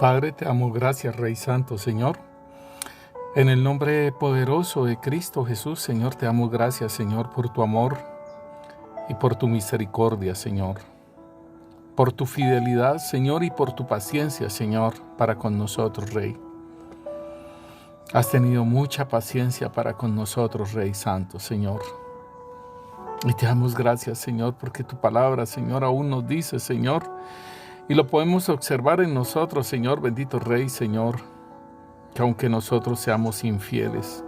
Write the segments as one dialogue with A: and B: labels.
A: Padre, te damos gracias, Rey Santo, Señor. En el nombre poderoso de Cristo Jesús, Señor, te damos gracias, Señor, por tu amor y por tu misericordia, Señor. Por tu fidelidad, Señor, y por tu paciencia, Señor, para con nosotros, Rey. Has tenido mucha paciencia para con nosotros, Rey Santo, Señor. Y te damos gracias, Señor, porque tu palabra, Señor, aún nos dice, Señor, y lo podemos observar en nosotros, Señor, bendito Rey, Señor, que aunque nosotros seamos infieles,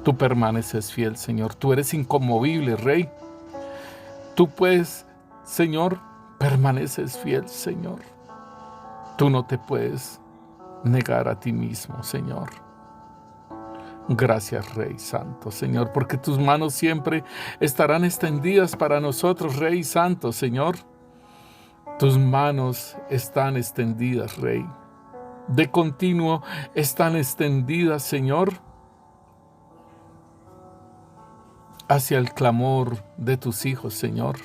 A: tú permaneces fiel, Señor. Tú eres inconmovible, Rey. Tú puedes, Señor, permaneces fiel, Señor. Tú no te puedes negar a ti mismo, Señor. Gracias, Rey Santo, Señor, porque tus manos siempre estarán extendidas para nosotros, Rey Santo, Señor. Tus manos están extendidas, Rey. De continuo están extendidas, Señor, hacia el clamor de tus hijos, Señor.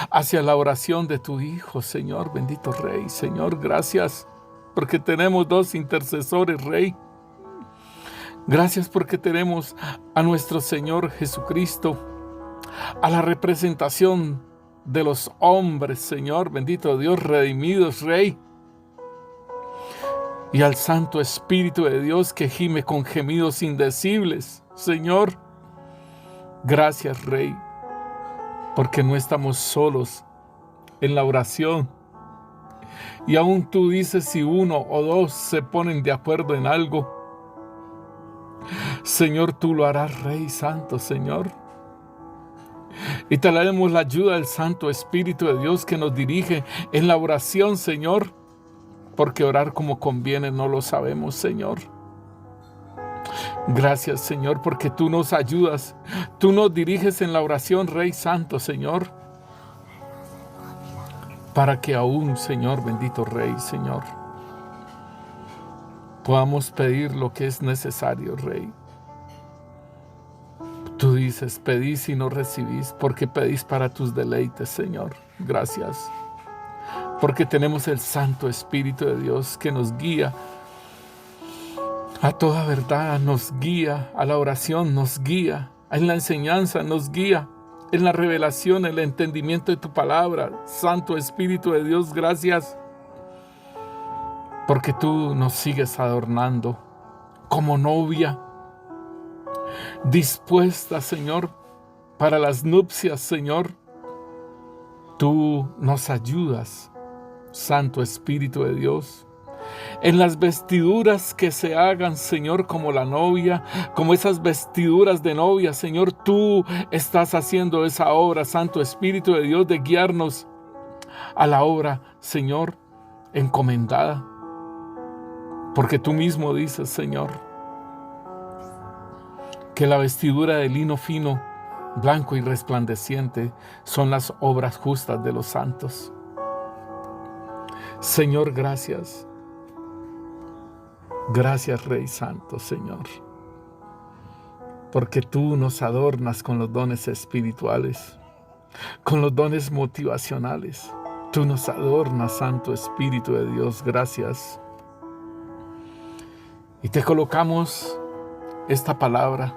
A: Hacia la oración de tu Hijo, Señor, bendito Rey, Señor, gracias porque tenemos dos intercesores, Rey. Gracias porque tenemos a nuestro Señor Jesucristo, a la representación de los hombres, Señor, bendito Dios, redimidos, Rey. Y al Santo Espíritu de Dios que gime con gemidos indecibles, Señor. Gracias, Rey, porque no estamos solos en la oración. Y aún tú dices, si uno o dos se ponen de acuerdo en algo, Señor, tú lo harás, Rey Santo, Señor. Y te daremos la ayuda del Santo Espíritu de Dios que nos dirige en la oración, Señor, porque orar como conviene no lo sabemos, Señor. Gracias, Señor, porque tú nos ayudas, tú nos diriges en la oración, Rey Santo, Señor, para que aún, Señor, bendito Rey, Señor, podamos pedir lo que es necesario, Rey. Tú dices, pedís y no recibís, porque pedís para tus deleites, Señor. Gracias, porque tenemos el Santo Espíritu de Dios que nos guía a toda verdad, nos guía a la oración, nos guía en la enseñanza, nos guía en la revelación, el entendimiento de tu palabra. Santo Espíritu de Dios, gracias, porque tú nos sigues adornando como novia, dispuesta, Señor, para las nupcias, Señor. Tú nos ayudas, Santo Espíritu de Dios, en las vestiduras que se hagan, Señor, como la novia, como esas vestiduras de novia, Señor. Tú estás haciendo esa obra, Santo Espíritu de Dios, de guiarnos a la obra, Señor, encomendada. Porque tú mismo dices, Señor, que la vestidura de lino fino, blanco y resplandeciente son las obras justas de los santos. Señor, gracias. Gracias, Rey Santo, Señor, porque tú nos adornas con los dones espirituales, con los dones motivacionales. Tú nos adornas, Santo Espíritu de Dios, gracias. Y te colocamos esta palabra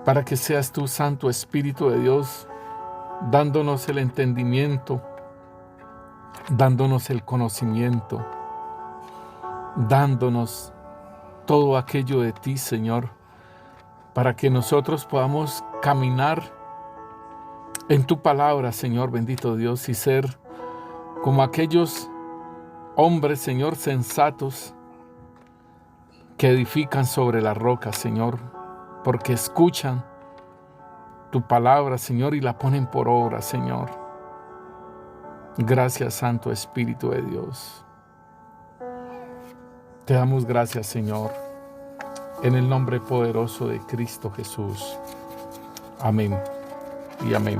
A: para que seas tú, Santo Espíritu de Dios, dándonos el entendimiento, dándonos el conocimiento, dándonos todo aquello de ti, Señor, para que nosotros podamos caminar en tu palabra, Señor, bendito Dios, y ser como aquellos hombres, Señor, sensatos que edifican sobre la roca, Señor, porque escuchan tu palabra, Señor, y la ponen por obra, Señor. Gracias, Santo Espíritu de Dios. Te damos gracias, Señor, en el nombre poderoso de Cristo Jesús. Amén y amén.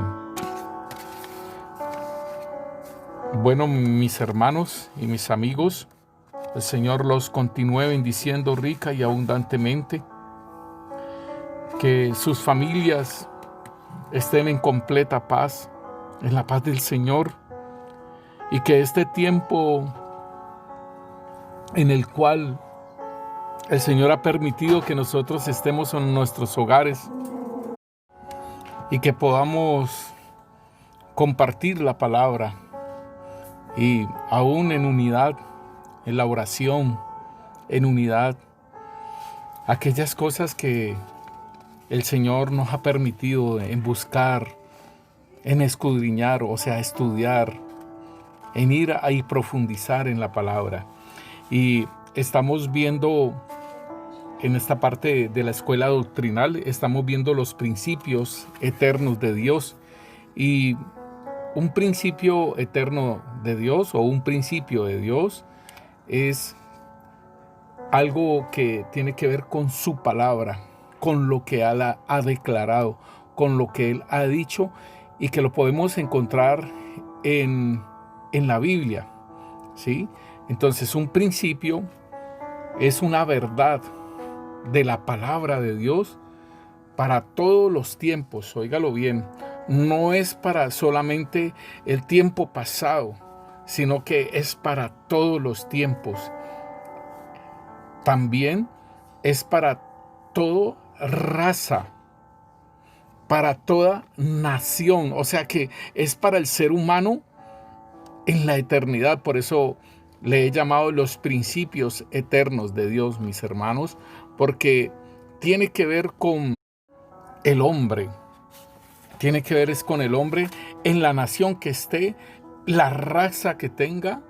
A: Bueno, mis hermanos y mis amigos, el Señor los continúe bendiciendo rica y abundantemente. Que sus familias estén en completa paz, en la paz del Señor. y que este tiempo en el cual el Señor ha permitido que nosotros estemos en nuestros hogares y que podamos compartir la palabra y aún en unidad, en la oración, en unidad, aquellas cosas que el Señor nos ha permitido en buscar, en escudriñar, o sea, estudiar, en ir a y profundizar en la palabra. Y estamos viendo en esta parte de la escuela doctrinal, estamos viendo los principios eternos de Dios. Y un principio eterno de Dios o un principio de Dios es algo que tiene que ver con su palabra, con lo que Él ha declarado, con lo que Él ha dicho y que lo podemos encontrar en la Biblia, ¿sí? Entonces, un principio es una verdad de la palabra de Dios para todos los tiempos, óigalo bien. No es para solamente el tiempo pasado, sino que es para todos los tiempos. También es para toda raza, para toda nación. O sea que es para el ser humano en la eternidad. Por eso le he llamado los principios eternos de Dios, mis hermanos, porque tiene que ver con el hombre. Tiene que ver es con el hombre en la nación que esté, la raza que tenga,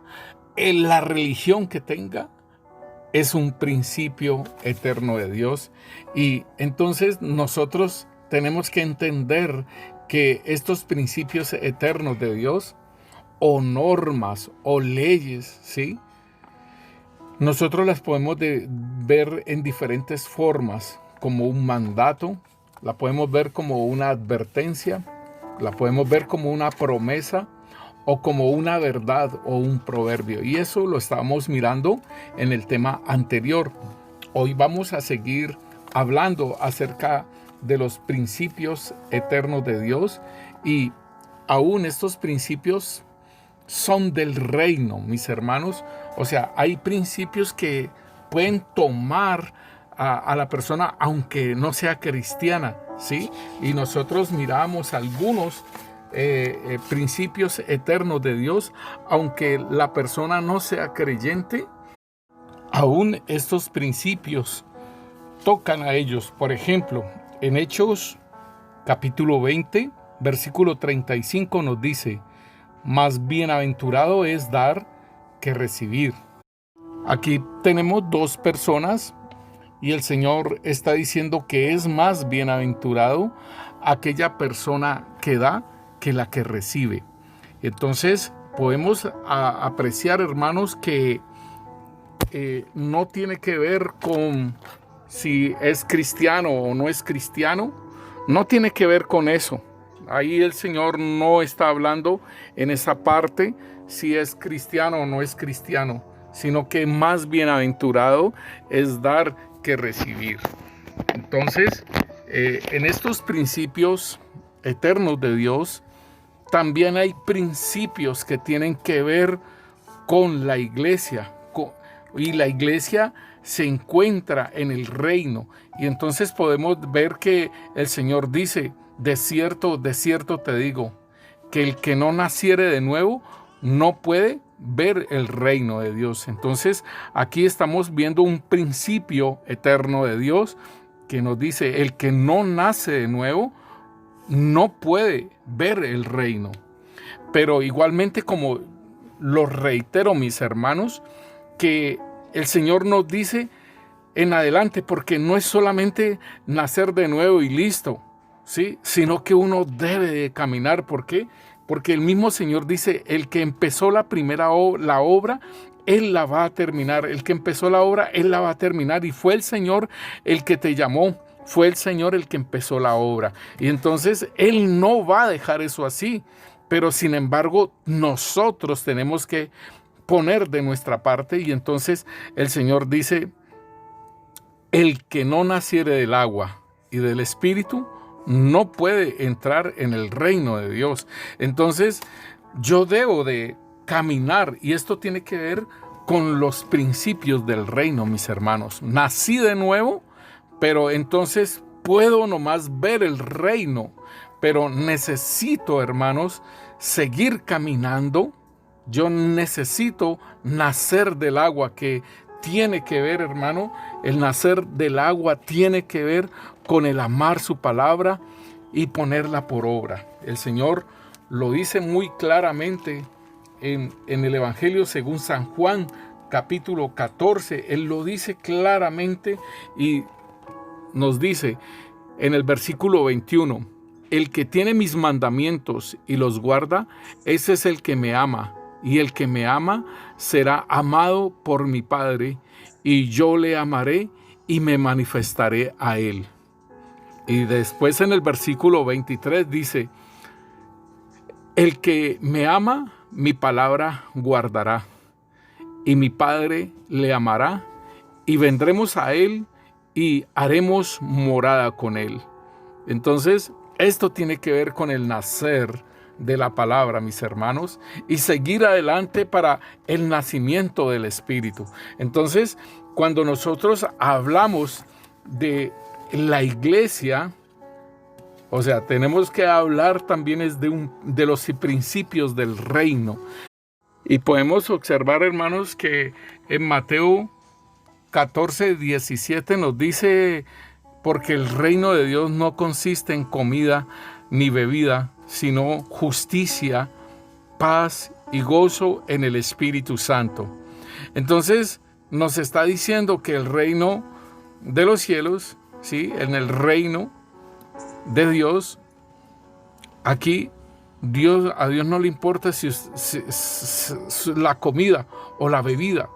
A: en la religión que tenga. Es un principio eterno de Dios. Y entonces nosotros tenemos que entender que estos principios eternos de Dios, o normas, o leyes, ¿sí? Nosotros las podemos ver en diferentes formas, como un mandato, la podemos ver como una advertencia, la podemos ver como una promesa o como una verdad o un proverbio. Y eso lo estábamos mirando en el tema anterior. Hoy vamos a seguir hablando acerca de los principios eternos de Dios, y aún estos principios son del reino, mis hermanos. O sea, hay principios que pueden tomar a la persona aunque no sea cristiana, ¿sí? Y nosotros miramos algunos principios eternos de Dios, aunque la persona no sea creyente, aún estos principios tocan a ellos. Por ejemplo, en Hechos capítulo 20, versículo 35 nos dice: más bienaventurado es dar que recibir. Aquí tenemos dos personas y el Señor está diciendo que es más bienaventurado aquella persona que da que la que recibe. Entonces podemos apreciar, hermanos, que no tiene que ver con si es cristiano o no es cristiano. No tiene que ver con eso. Ahí el Señor no está hablando en esa parte si es cristiano o no es cristiano, sino que más bienaventurado es dar que recibir. Entonces, en estos principios eternos de Dios, también hay principios que tienen que ver con la iglesia, y la iglesia se encuentra en el reino. Y entonces podemos ver que el Señor dice: de cierto te digo, que el que no naciere de nuevo no puede ver el reino de Dios. Entonces aquí estamos viendo un principio eterno de Dios que nos dice: el que no nace de nuevo no puede ver el reino. Pero igualmente, como lo reitero, mis hermanos, que el Señor nos dice en adelante, porque no es solamente nacer de nuevo y listo, ¿sí? Sino que uno debe de caminar. ¿Por qué? Porque el mismo Señor dice: el que empezó la obra, Él la va a terminar. El que empezó la obra, Él la va a terminar. Y fue el Señor el que te llamó, fue el Señor el que empezó la obra. Y entonces Él no va a dejar eso así. Pero sin embargo, nosotros tenemos que poner de nuestra parte. Y entonces el Señor dice: el que no naciere del agua y del Espíritu no puede entrar en el reino de Dios. Entonces yo debo de caminar. Y esto tiene que ver con los principios del reino, mis hermanos. Nací de nuevo, pero entonces puedo nomás ver el reino. Pero necesito, hermanos, seguir caminando. Yo necesito nacer del agua, que tiene que ver, hermano, el nacer del agua tiene que ver con el amar su palabra y ponerla por obra. El Señor lo dice muy claramente en el Evangelio según San Juan, capítulo 14. Él lo dice claramente y nos dice en el versículo 21, el que tiene mis mandamientos y los guarda, ese es el que me ama. Y el que me ama será amado por mi Padre, y yo le amaré y me manifestaré a él. Y después en el versículo 23 dice, el que me ama, mi palabra guardará, y mi Padre le amará, y vendremos a él y haremos morada con él. Entonces, esto tiene que ver con el nacer de la palabra, mis hermanos, y seguir adelante para el nacimiento del Espíritu. Entonces, cuando nosotros hablamos de la iglesia, o sea, tenemos que hablar también de los principios del reino. Y podemos observar, hermanos, que en Mateo 14, 17 nos dice, porque el reino de Dios no consiste en comida ni bebida, sino justicia, paz y gozo en el Espíritu Santo. Entonces nos está diciendo que el reino de los cielos, ¿sí? En el reino de Dios, aquí a Dios no le importa si la comida o la bebida,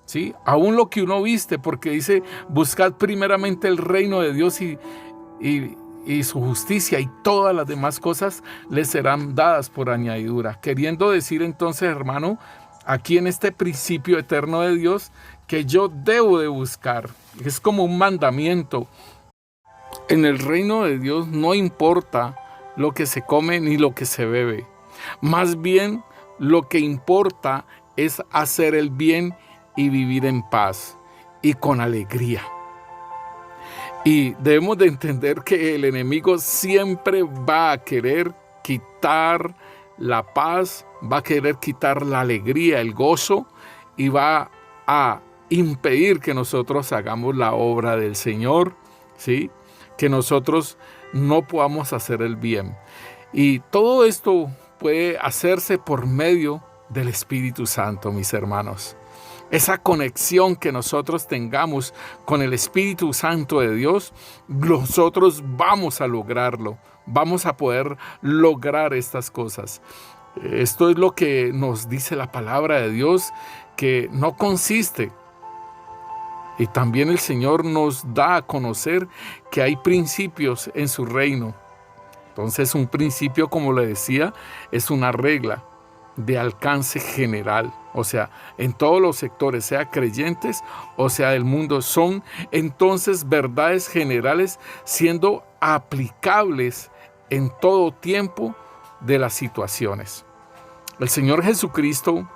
A: ¿sí? Aún lo que uno viste, porque dice, buscad primeramente el reino de Dios y su justicia, y todas las demás cosas les serán dadas por añadidura. Queriendo decir entonces, hermano, aquí en este principio eterno de Dios, que yo debo de buscar, es como un mandamiento. En el reino de Dios no importa lo que se come ni lo que se bebe. Más bien, lo que importa es hacer el bien y vivir en paz y con alegría. Y debemos de entender que el enemigo siempre va a querer quitar la paz, va a querer quitar la alegría, el gozo, y va a impedir que nosotros hagamos la obra del Señor, ¿sí? Que nosotros no podamos hacer el bien. Y todo esto puede hacerse por medio del Espíritu Santo, mis hermanos. Esa conexión que nosotros tengamos con el Espíritu Santo de Dios, nosotros vamos a lograrlo, vamos a poder lograr estas cosas. Esto es lo que nos dice la palabra de Dios, que no consiste. Y también el Señor nos da a conocer que hay principios en su reino. Entonces, un principio, como le decía, es una regla de alcance general, o sea, en todos los sectores, sea creyentes o sea del mundo, son entonces verdades generales siendo aplicables en todo tiempo de las situaciones. El Señor Jesucristo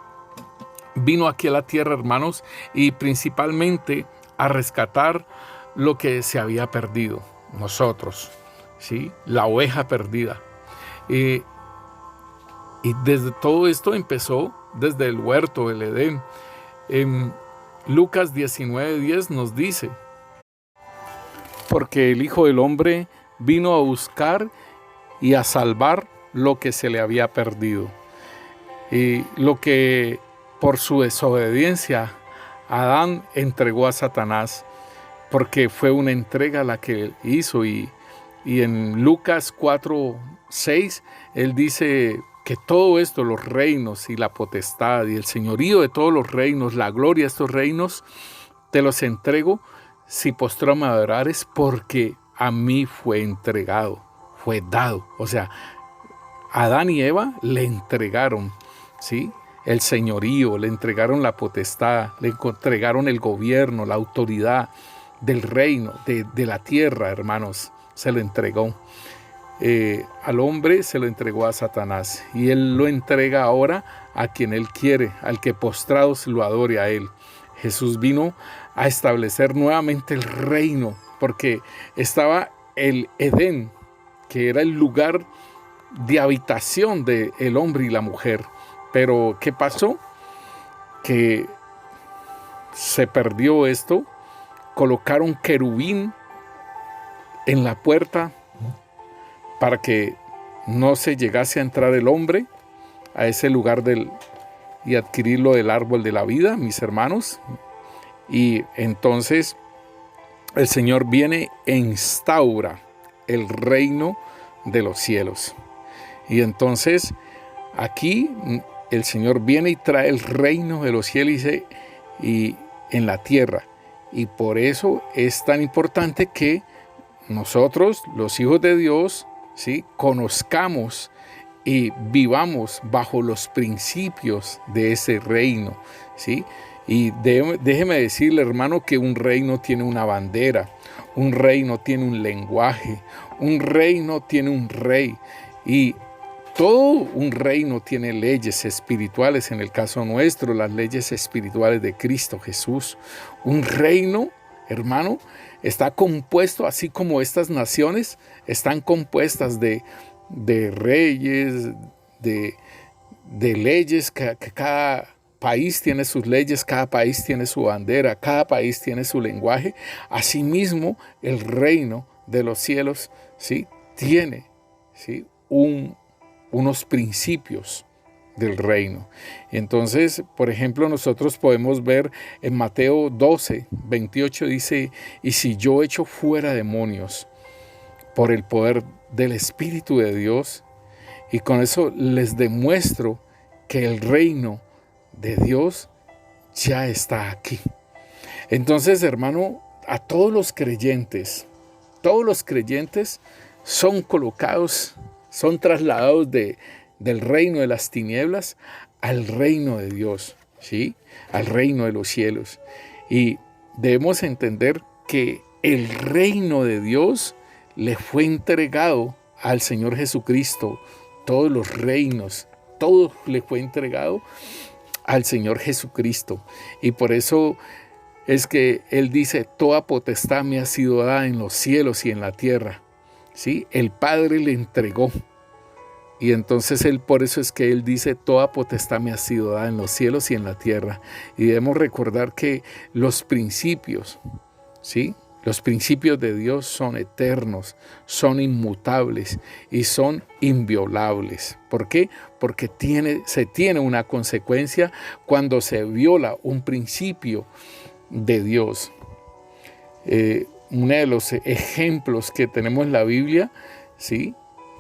A: vino aquí a la tierra, hermanos, y principalmente a rescatar lo que se había perdido, nosotros, ¿sí? La oveja perdida. Y desde todo esto empezó desde el huerto del Edén. En Lucas 19:10 nos dice, porque el Hijo del Hombre vino a buscar y a salvar lo que se le había perdido. Y lo que por su desobediencia Adán entregó a Satanás, porque fue una entrega la que hizo. Y en Lucas 4:6 él dice que todo esto, los reinos y la potestad y el señorío de todos los reinos, la gloria de estos reinos, te los entrego si postrado me adorares, porque a mí fue entregado, fue dado. O sea, Adán y Eva le entregaron, ¿sí?, el señorío, le entregaron la potestad, le entregaron el gobierno, la autoridad del reino, de la tierra, hermanos, se lo entregó. al hombre se lo entregó a Satanás, y él lo entrega ahora a quien él quiere, al que postrados lo adore a él. Jesús vino a establecer nuevamente el reino, porque estaba el Edén, que era el lugar de habitación del hombre y la mujer. Pero ¿qué pasó? Que se perdió esto. Colocaron querubín en la puerta para que no se llegase a entrar el hombre a ese lugar y adquirirlo del árbol de la vida, mis hermanos. Y entonces el Señor viene e instaura el reino de los cielos. Y entonces aquí el Señor viene y trae el reino de los cielos y en la tierra. Y por eso es tan importante que nosotros, los hijos de Dios, ¿sí?, conozcamos y vivamos bajo los principios de ese reino, ¿sí? Y déjeme decirle, hermano, que un reino tiene una bandera, un reino tiene un lenguaje, un reino tiene un rey, y todo un reino tiene leyes espirituales, en el caso nuestro, las leyes espirituales de Cristo Jesús. Un reino, hermano, está compuesto, así como estas naciones están compuestas de reyes, de leyes, que cada país tiene sus leyes, cada país tiene su bandera, cada país tiene su lenguaje. Asimismo, el reino de los cielos, ¿sí?, tiene, ¿sí?, unos principios del reino. Entonces, por ejemplo, nosotros podemos ver en Mateo 12, 28, dice: y si yo echo fuera demonios por el poder del Espíritu de Dios, y con eso les demuestro que el reino de Dios ya está aquí. Entonces, hermano, a todos los creyentes son colocados, son trasladados del reino de las tinieblas al reino de Dios, ¿sí?, al reino de los cielos. Y debemos entender que el reino de Dios le fue entregado al Señor Jesucristo. Todos los reinos, todo le fue entregado al Señor Jesucristo. Y por eso es que Él dice: toda potestad me ha sido dada en los cielos y en la tierra, ¿sí? El Padre le entregó. Y entonces por eso es que Él dice: toda potestad me ha sido dada en los cielos y en la tierra. Y debemos recordar que los principios, ¿sí?, los principios de Dios son eternos, son inmutables y son inviolables. ¿Por qué? Porque se tiene una consecuencia cuando se viola un principio de Dios. Uno de los ejemplos que tenemos en la Biblia, ¿sí?,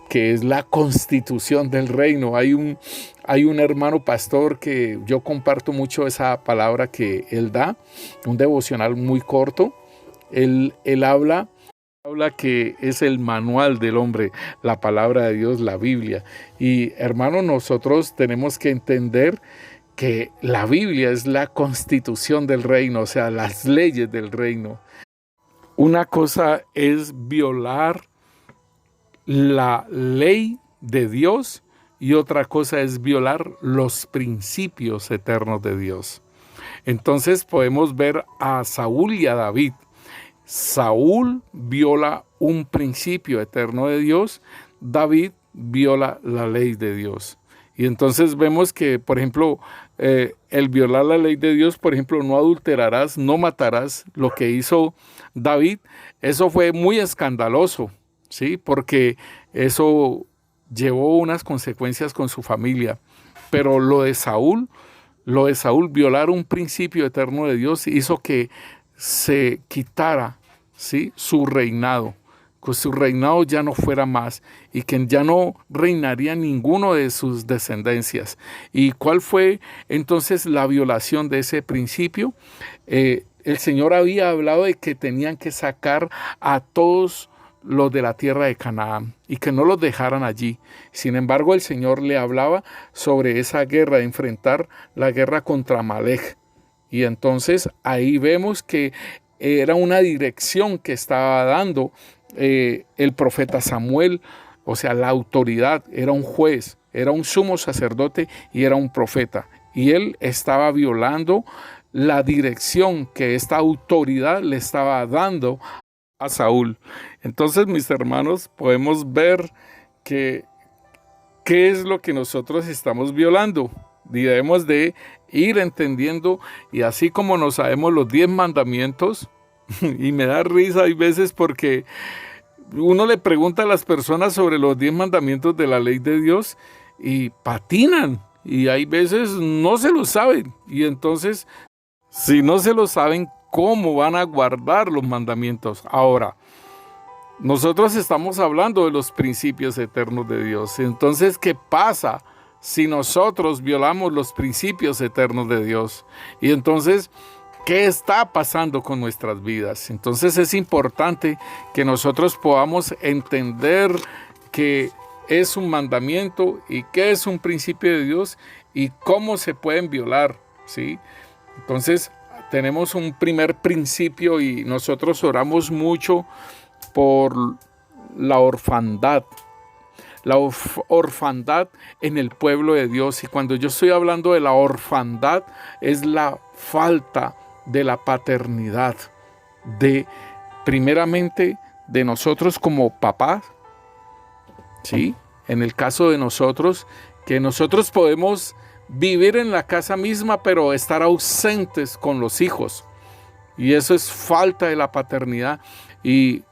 A: que es la constitución del reino. Hay un hermano pastor que yo comparto mucho esa palabra que él da, un devocional muy corto. Él habla que es el manual del hombre, la palabra de Dios, la Biblia. Y hermano, nosotros tenemos que entender que la Biblia es la constitución del reino, o sea, las leyes del reino. Una cosa es violar la ley de Dios y otra cosa es violar los principios eternos de Dios. Entonces podemos ver a Saúl y a David. Saúl viola un principio eterno de Dios, David viola la ley de Dios. Y entonces vemos que, por ejemplo, el violar la ley de Dios, por ejemplo, no adulterarás, no matarás, lo que hizo David, eso fue muy escandaloso, ¿sí?, porque eso llevó unas consecuencias con su familia. Pero lo de Saúl, violar un principio eterno de Dios, hizo que se quitara, ¿sí?, su reinado, que su reinado ya no fuera más y que ya no reinaría ninguno de sus descendencias. ¿Y cuál fue entonces la violación de ese principio? El Señor había hablado de que tenían que sacar a todos los de la tierra de Canaán y que no los dejaran allí. Sin embargo, el Señor le hablaba sobre esa guerra, de enfrentar la guerra contra Amalek. Y entonces ahí vemos que era una dirección que estaba dando el profeta Samuel o sea, la autoridad, era un juez, era un sumo sacerdote y era un profeta. Y él estaba violando la dirección que esta autoridad le estaba dando a Saúl. Entonces, mis hermanos, podemos ver que qué es lo que nosotros estamos violando. Debemos de ir entendiendo, y así como nos sabemos los 10 mandamientos, y me da risa hay veces porque uno le pregunta a las personas sobre los 10 mandamientos de la ley de Dios y patinan, y hay veces no se lo saben, y entonces si no se lo saben, ¿cómo van a guardar los mandamientos? Ahora, nosotros estamos hablando de los principios eternos de Dios. Entonces, ¿qué pasa si nosotros violamos los principios eternos de Dios? Y entonces, ¿qué está pasando con nuestras vidas? Entonces es importante que nosotros podamos entender qué es un mandamiento y qué es un principio de Dios y cómo se pueden violar, ¿sí? Entonces, tenemos un primer principio y nosotros oramos mucho por la orfandad. La orfandad en el pueblo de Dios. Y cuando yo estoy hablando de la orfandad, es la falta de la paternidad, primeramente de nosotros como papás, ¿sí? En el caso de nosotros, que nosotros podemos vivir en la casa misma, pero estar ausentes con los hijos. Y eso es falta de la paternidad. Y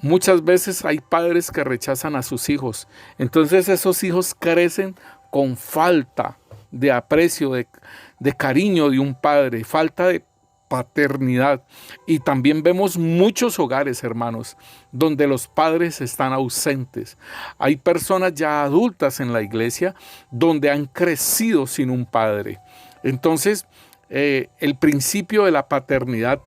A: muchas veces hay padres que rechazan a sus hijos. Entonces esos hijos crecen con falta de aprecio, de cariño de un padre, falta de paternidad. Y también vemos muchos hogares, hermanos, donde los padres están ausentes. Hay personas ya adultas en la iglesia donde han crecido sin un padre. Entonces, el principio de la paternidad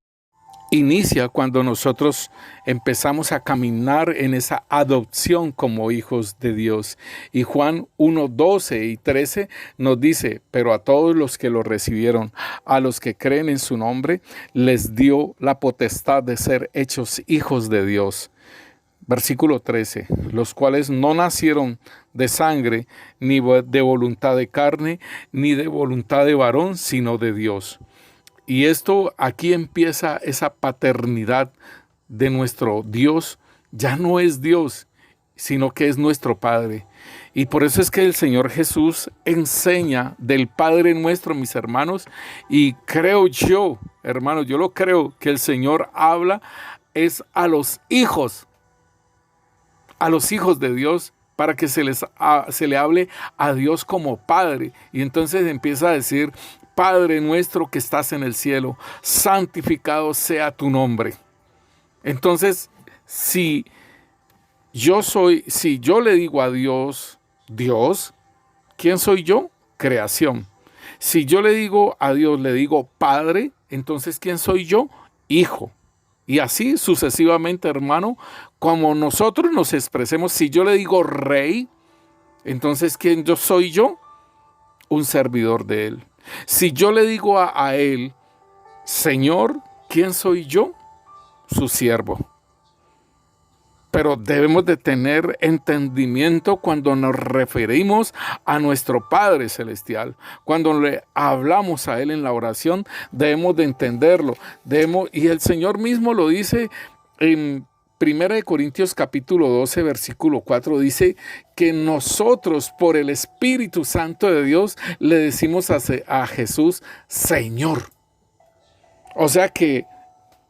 A: inicia cuando nosotros empezamos a caminar en esa adopción como hijos de Dios. Y Juan 1, 12 y 13 nos dice: pero a todos los que lo recibieron, a los que creen en su nombre, les dio la potestad de ser hechos hijos de Dios. Versículo 13, los cuales no nacieron de sangre, ni de voluntad de carne, ni de voluntad de varón, sino de Dios. Y esto, aquí empieza esa paternidad de nuestro Dios. Ya no es Dios, sino que es nuestro Padre. Y por eso es que el Señor Jesús enseña del Padre nuestro, mis hermanos. Y creo yo, hermanos, yo lo creo, que el Señor habla es a los hijos de Dios, para que se le hable a Dios como Padre. Y entonces empieza a decir: Padre nuestro que estás en el cielo, santificado sea tu nombre. Entonces, si yo le digo a Dios, Dios, ¿quién soy yo? Creación. Si yo le digo a Dios, le digo Padre, entonces ¿quién soy yo? Hijo. Y así sucesivamente, hermano, como nosotros nos expresemos. Si yo le digo Rey, entonces ¿quién yo soy yo? Un servidor de Él. Si yo le digo a Él, Señor, ¿quién soy yo? Su siervo. Pero debemos de tener entendimiento cuando nos referimos a nuestro Padre Celestial. Cuando le hablamos a Él en la oración, debemos de entenderlo. Y el Señor mismo lo dice en 1 Corintios capítulo 12, versículo 4, dice que nosotros por el Espíritu Santo de Dios le decimos a Jesús, Señor. O sea que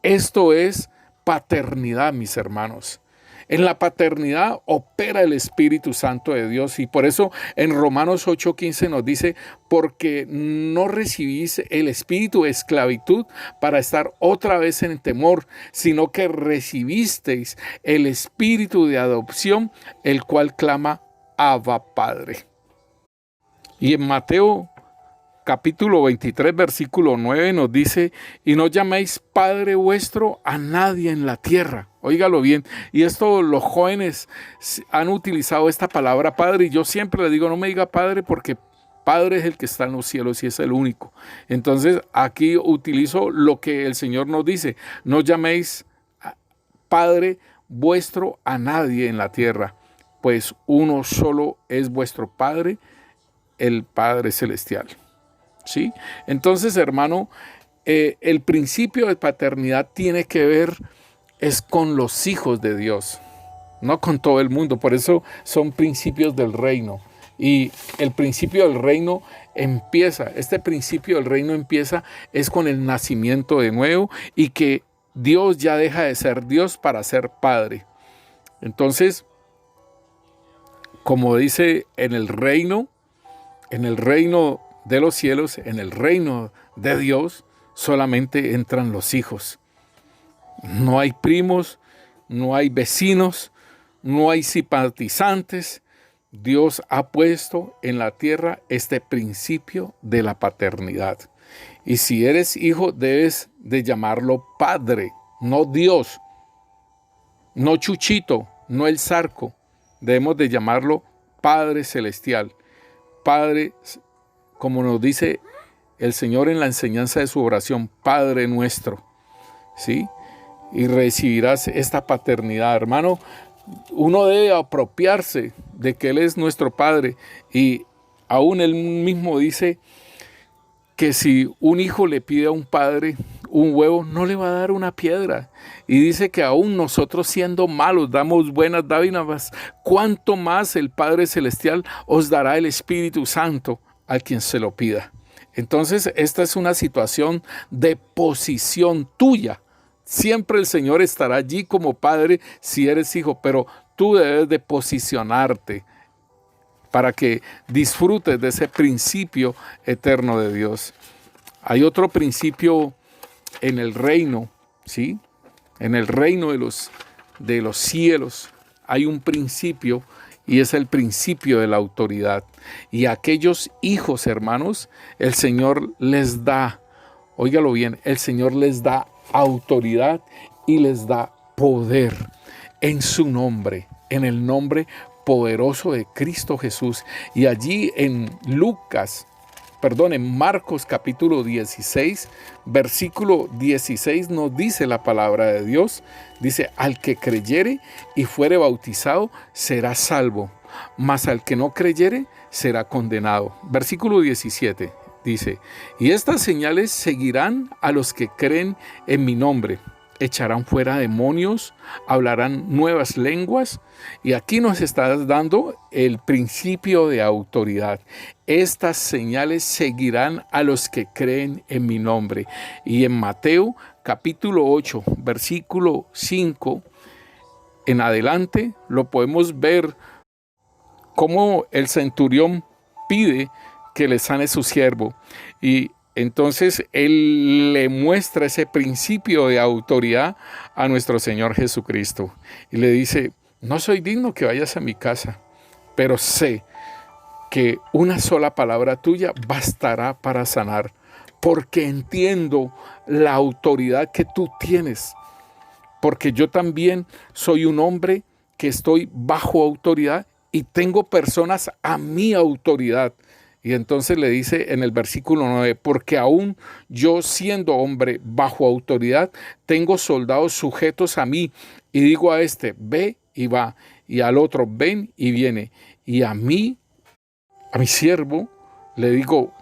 A: esto es paternidad, mis hermanos. En la paternidad opera el Espíritu Santo de Dios, y por eso en Romanos 8:15 nos dice: porque no recibís el espíritu de esclavitud para estar otra vez en temor, sino que recibisteis el espíritu de adopción, el cual clama Abba Padre. Y en Mateo capítulo 23, versículo 9 nos dice: y no llaméis Padre vuestro a nadie en la tierra. Óigalo bien. Y esto los jóvenes han utilizado esta palabra Padre, y yo siempre le digo: no me diga Padre, porque Padre es el que está en los cielos y es el único. Entonces aquí utilizo lo que el Señor nos dice: no llaméis Padre vuestro a nadie en la tierra. pues uno solo es vuestro Padre, el Padre Celestial. ¿Sí? Entonces, hermano, el principio de paternidad tiene que ver es con los hijos de Dios, no con todo el mundo. Por eso son principios del reino. Y el principio del reino este principio del reino empieza es con el nacimiento de nuevo y que Dios ya deja de ser Dios para ser Padre. Entonces, como dice en el reino de los cielos, en el reino de Dios, solamente entran los hijos. No hay primos, no hay vecinos, no hay simpatizantes. Dios ha puesto en la tierra este principio de la paternidad. Y si eres hijo, debes de llamarlo Padre, no Dios, no Chuchito, no el Zarco. Debemos de llamarlo Padre Celestial. Padre, como nos dice el Señor en la enseñanza de su oración, Padre nuestro, ¿sí? Y recibirás esta paternidad, hermano. Uno debe apropiarse de que Él es nuestro Padre, y aún Él mismo dice que si un hijo le pide a un padre un huevo, no le va a dar una piedra. Y dice que aún nosotros siendo malos damos buenas dádivas, cuánto más el Padre Celestial os dará el Espíritu Santo a quien se lo pida. Entonces, esta es una situación de posición tuya. Siempre el Señor estará allí como Padre si eres hijo, pero tú debes de posicionarte para que disfrutes de ese principio eterno de Dios. Hay otro principio en el reino, ¿sí? En el reino de los cielos hay un principio, y es el principio de la autoridad. Y a aquellos hijos, hermanos, el Señor les da, óigalo bien, el Señor les da autoridad y les da poder en su nombre, en el nombre poderoso de Cristo Jesús. Y allí en Marcos capítulo 16, versículo 16 nos dice la palabra de Dios. Dice, al que creyere y fuere bautizado será salvo, mas al que no creyere será condenado. Versículo 17 dice, y estas señales seguirán a los que creen en mi nombre. Echarán fuera demonios, hablarán nuevas lenguas. Y aquí nos está dando el principio de autoridad. Estas señales seguirán a los que creen en mi nombre. Y en Mateo capítulo 8, versículo 5 en adelante, lo podemos ver cómo el centurión pide que le sane su siervo. Y entonces Él le muestra ese principio de autoridad a nuestro Señor Jesucristo. Y le dice, no soy digno que vayas a mi casa, pero sé que una sola palabra tuya bastará para sanar, porque entiendo la autoridad que tú tienes, porque yo también soy un hombre que estoy bajo autoridad y tengo personas a mi autoridad. Y entonces le dice en el versículo 9, porque aún yo siendo hombre bajo autoridad, tengo soldados sujetos a mí, y digo a este, ve y va, y al otro, ven y viene, y a mi siervo, le digo,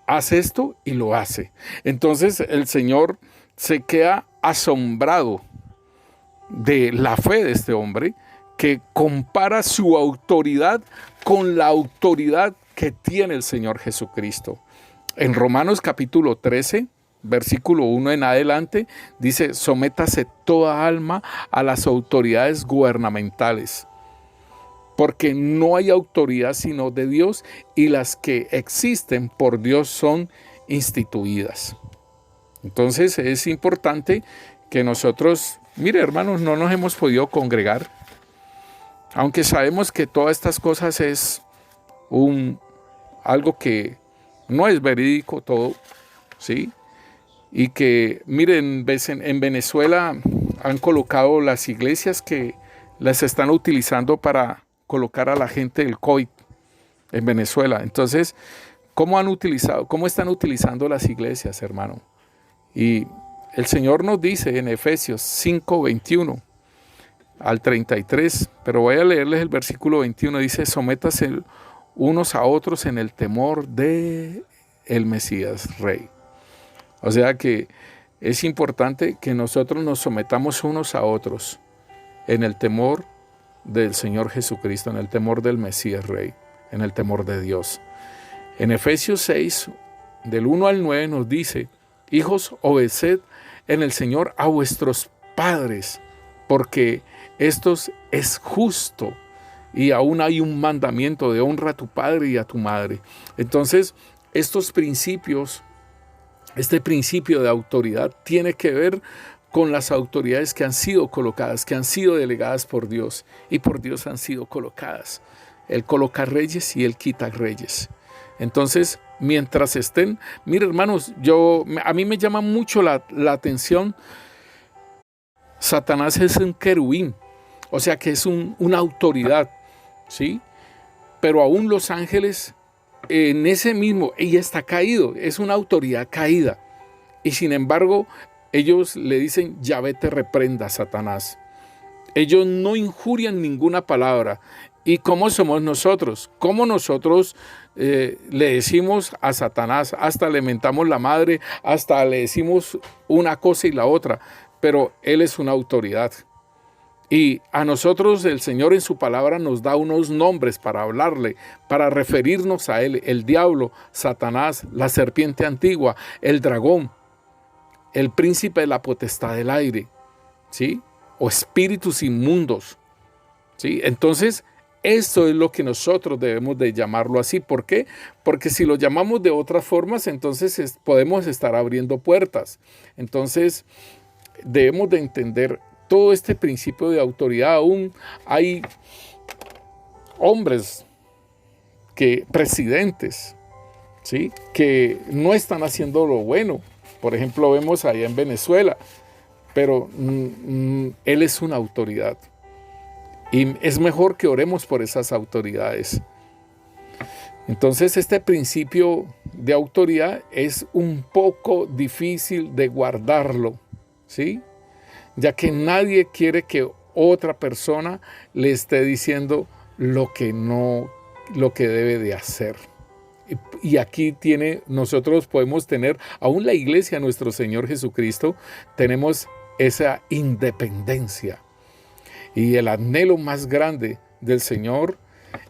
A: haz esto, y lo hace. Entonces el Señor se queda asombrado de la fe de este hombre, que compara su autoridad con la autoridad que tiene el Señor Jesucristo. En Romanos capítulo 13, versículo 1 en adelante, dice, sométase toda alma a las autoridades gubernamentales, porque no hay autoridad sino de Dios, y las que existen por Dios son instituidas. Entonces es importante que nosotros, mire hermanos, no nos hemos podido congregar, aunque sabemos que todas estas cosas es algo que no es verídico todo, ¿sí? Y que, miren, en Venezuela han colocado las iglesias que las están utilizando para colocar a la gente del COVID en Venezuela. Entonces, ¿cómo están utilizando las iglesias, hermano? Y el Señor nos dice en Efesios 5:21, al 33, pero voy a leerles el versículo 21. Dice: sométase unos a otros en el temor de el Mesías Rey. O sea que es importante que nosotros nos sometamos unos a otros en el temor del Señor Jesucristo, en el temor del Mesías Rey, en el temor de Dios. En Efesios 6, del 1 al 9 nos dice: hijos, obedeced en el Señor a vuestros padres, porque esto es justo. Y aún hay un mandamiento de honra a tu padre y a tu madre. Entonces, estos principios, este principio de autoridad tiene que ver con las autoridades que han sido colocadas, que han sido delegadas por Dios y por Dios han sido colocadas. Él coloca reyes y Él quita reyes. Entonces, mientras estén, mire hermanos, a mí me llama mucho la atención. Satanás es un querubín, o sea que es una autoridad, ¿sí? Pero aún los ángeles, en ese mismo, ella está caído, es una autoridad caída. Y sin embargo, ellos le dicen: Yahvé te reprenda, Satanás. Ellos no injurian ninguna palabra. ¿Y cómo somos nosotros? ¿Cómo nosotros le decimos a Satanás? Hasta le mentamos la madre, hasta le decimos una cosa y la otra. Pero Él es una autoridad. Y a nosotros el Señor en su palabra nos da unos nombres para hablarle, para referirnos a Él: el diablo, Satanás, la serpiente antigua, el dragón, el príncipe de la potestad del aire, ¿sí? O espíritus inmundos, ¿sí? Entonces, esto es lo que nosotros debemos de llamarlo así. ¿Por qué? Porque si lo llamamos de otras formas, entonces podemos estar abriendo puertas. Entonces, debemos de entender todo este principio de autoridad. Aún hay hombres, presidentes, ¿sí?, que no están haciendo lo bueno. Por ejemplo, vemos allá en Venezuela, pero él es una autoridad. Y es mejor que oremos por esas autoridades. Entonces, este principio de autoridad es un poco difícil de guardarlo, ¿sí? Ya que nadie quiere que otra persona le esté diciendo lo que debe de hacer. Y aquí nosotros podemos tener, aún la iglesia, nuestro Señor Jesucristo, tenemos esa independencia. Y el anhelo más grande del Señor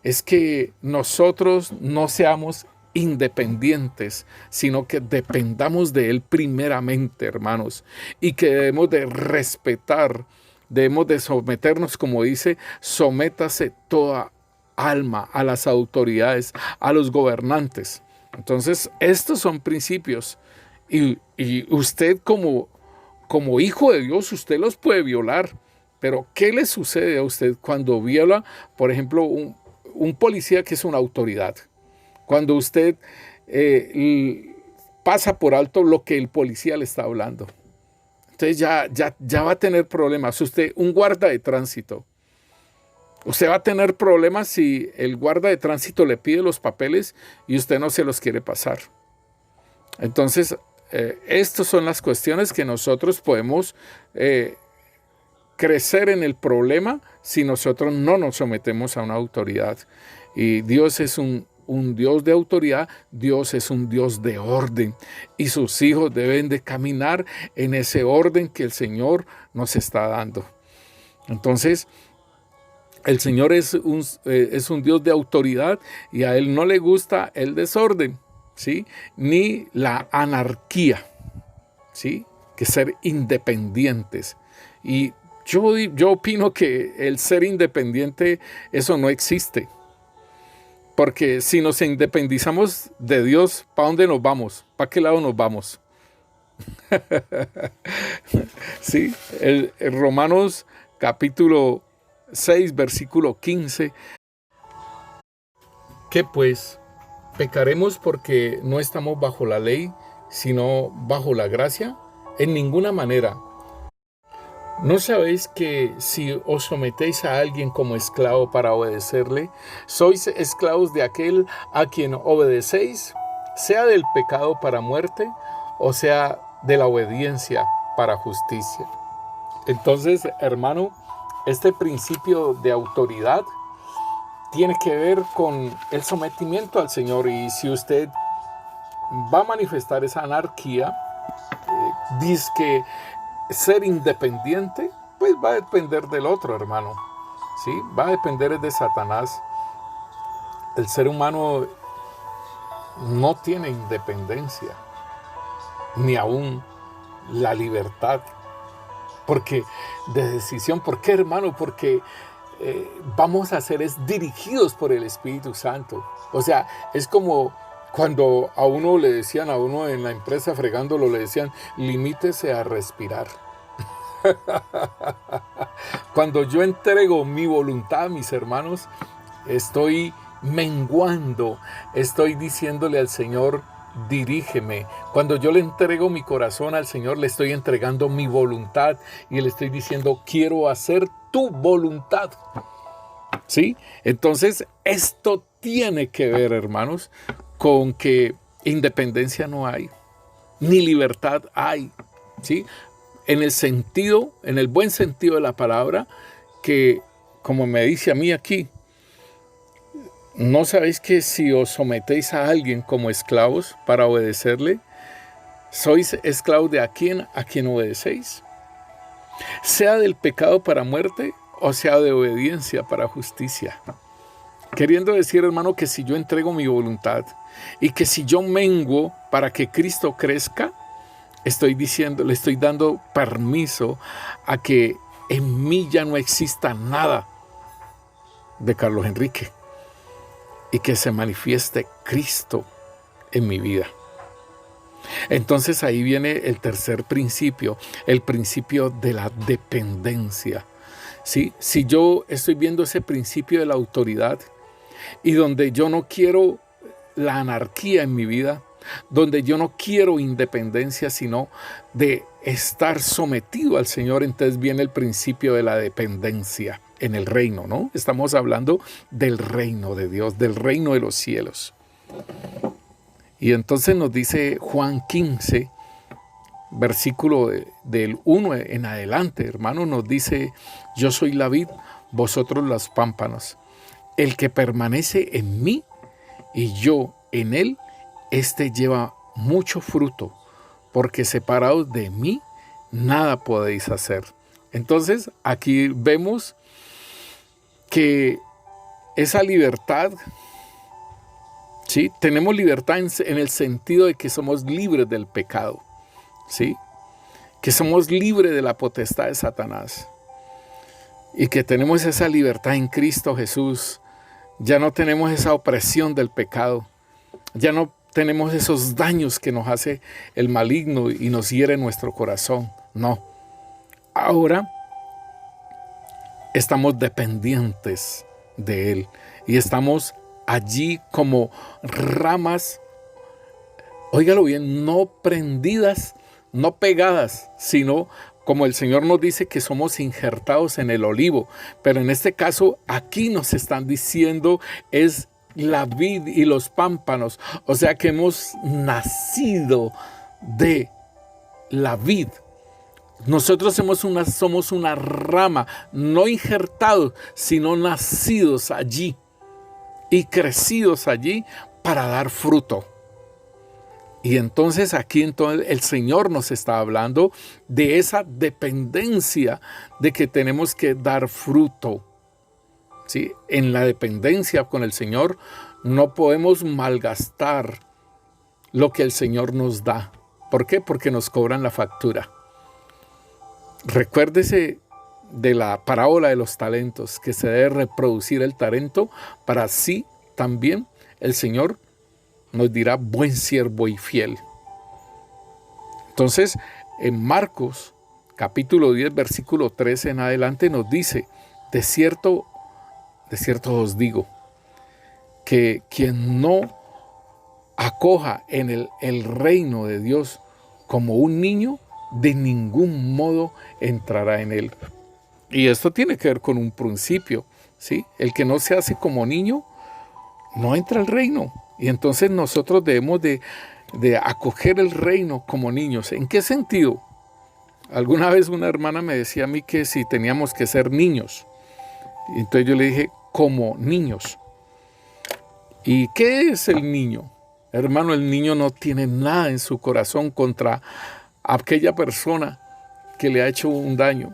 A: es que nosotros no seamos independientes, sino que dependamos de Él primeramente, hermanos, y que debemos de respetar, debemos de someternos, como dice: sométase toda alma a las autoridades, a los gobernantes. Entonces, estos son principios, y usted como hijo de Dios, usted los puede violar. Pero ¿qué le sucede a usted cuando viola, por ejemplo, un policía que es una autoridad? Cuando usted pasa por alto lo que el policía le está hablando. Entonces ya va a tener problemas. Usted, un guarda de tránsito, usted va a tener problemas si el guarda de tránsito le pide los papeles y usted no se los quiere pasar. Entonces, estas son las cuestiones que nosotros podemos crecer en el problema si nosotros no nos sometemos a una autoridad. Y Dios es un Dios de autoridad, Dios es un Dios de orden, y sus hijos deben de caminar en ese orden que el Señor nos está dando. Entonces, el Señor es un Dios de autoridad, y a Él no le gusta el desorden, ¿sí?, ni la anarquía, ¿sí?, que ser independientes. Y yo opino que el ser independiente, eso no existe. Porque si nos independizamos de Dios, ¿para dónde nos vamos? ¿Para qué lado nos vamos? Sí, el Romanos capítulo 6, versículo 15. ¿Qué pues? ¿Pecaremos porque no estamos bajo la ley, sino bajo la gracia? En ninguna manera. ¿No sabéis que si os sometéis a alguien como esclavo para obedecerle, sois esclavos de aquel a quien obedecéis, sea del pecado para muerte, o sea de la obediencia para justicia? Entonces, hermano, este principio de autoridad tiene que ver con el sometimiento al Señor. Y si usted va a manifestar esa anarquía, dice que ser independiente, pues va a depender del otro, hermano. ¿Sí? Va a depender de Satanás. El ser humano no tiene independencia, ni aún la libertad porque de decisión. ¿Por qué, hermano? Porque vamos a ser dirigidos por el Espíritu Santo. O sea, es como cuando a uno le decían, a uno en la empresa fregándolo, le decían, limítese a respirar. Cuando yo entrego mi voluntad, mis hermanos, estoy menguando, estoy diciéndole al Señor, dirígeme. Cuando yo le entrego mi corazón al Señor, le estoy entregando mi voluntad y le estoy diciendo, quiero hacer tu voluntad. ¿Sí? Entonces, esto tiene que ver, hermanos, con que independencia no hay, ni libertad hay. ¿Sí? En el buen sentido de la palabra, que como me dice a mí aquí, ¿no sabéis que si os sometéis a alguien como esclavos para obedecerle, sois esclavos de a quien obedecéis? Sea del pecado para muerte o sea de obediencia para justicia. Queriendo decir, hermano, que si yo entrego mi voluntad y que si yo menguo para que Cristo crezca, le estoy dando permiso a que en mí ya no exista nada de Carlos Enrique y que se manifieste Cristo en mi vida. Entonces ahí viene el tercer principio, el principio de la dependencia. ¿Sí? Si yo estoy viendo ese principio de la autoridad y donde yo no quiero la anarquía en mi vida, donde yo no quiero independencia, sino de estar sometido al Señor, entonces viene el principio de la dependencia en el reino, ¿no? Estamos hablando del reino de Dios, del reino de los cielos. Y entonces nos dice Juan 15, versículo del 1 en adelante, hermano, nos dice, yo soy la vid, vosotros los pámpanos. El que permanece en mí y yo en él, este lleva mucho fruto, porque separados de mí, nada podéis hacer. Entonces, aquí vemos que esa libertad, ¿sí? Tenemos libertad en el sentido de que somos libres del pecado, ¿sí? Que somos libres de la potestad de Satanás y que tenemos esa libertad en Cristo Jesús. Ya no tenemos esa opresión del pecado, ya no tenemos esos daños que nos hace el maligno y nos hiere nuestro corazón. No. Ahora estamos dependientes de Él y estamos allí como ramas, óigalo bien, no prendidas, no pegadas, sino como el Señor nos dice que somos injertados en el olivo. Pero en este caso, aquí nos están diciendo es la vid y los pámpanos, o sea que hemos nacido de la vid. Nosotros somos una rama, no injertados, sino nacidos allí y crecidos allí para dar fruto. Y entonces aquí el Señor nos está hablando de esa dependencia de que tenemos que dar fruto. ¿Sí? En la dependencia con el Señor no podemos malgastar lo que el Señor nos da. ¿Por qué? Porque nos cobran la factura. Recuérdese de la parábola de los talentos, que se debe reproducir el talento para así también el Señor nos dirá buen siervo y fiel. Entonces, en Marcos capítulo 10, versículo 13 en adelante nos dice, de cierto os digo, que quien no acoja en el reino de Dios como un niño, de ningún modo entrará en él. Y esto tiene que ver con un principio, ¿sí? El que no se hace como niño, no entra al reino. Y entonces nosotros debemos de acoger el reino como niños. ¿En qué sentido? Alguna vez una hermana me decía a mí que si teníamos que ser niños. Entonces yo le dije, como niños. ¿Y qué es el niño? Hermano, el niño no tiene nada en su corazón contra aquella persona que le ha hecho un daño.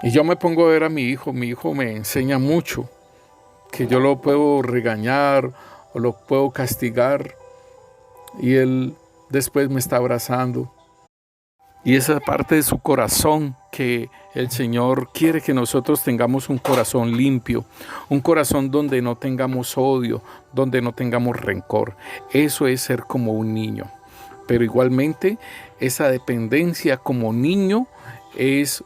A: Y yo me pongo a ver a mi hijo me enseña mucho, que yo lo puedo regañar o lo puedo castigar y él después me está abrazando. Y esa parte de su corazón que el Señor quiere que nosotros tengamos un corazón limpio, un corazón donde no tengamos odio, donde no tengamos rencor. Eso es ser como un niño. Pero igualmente esa dependencia como niño es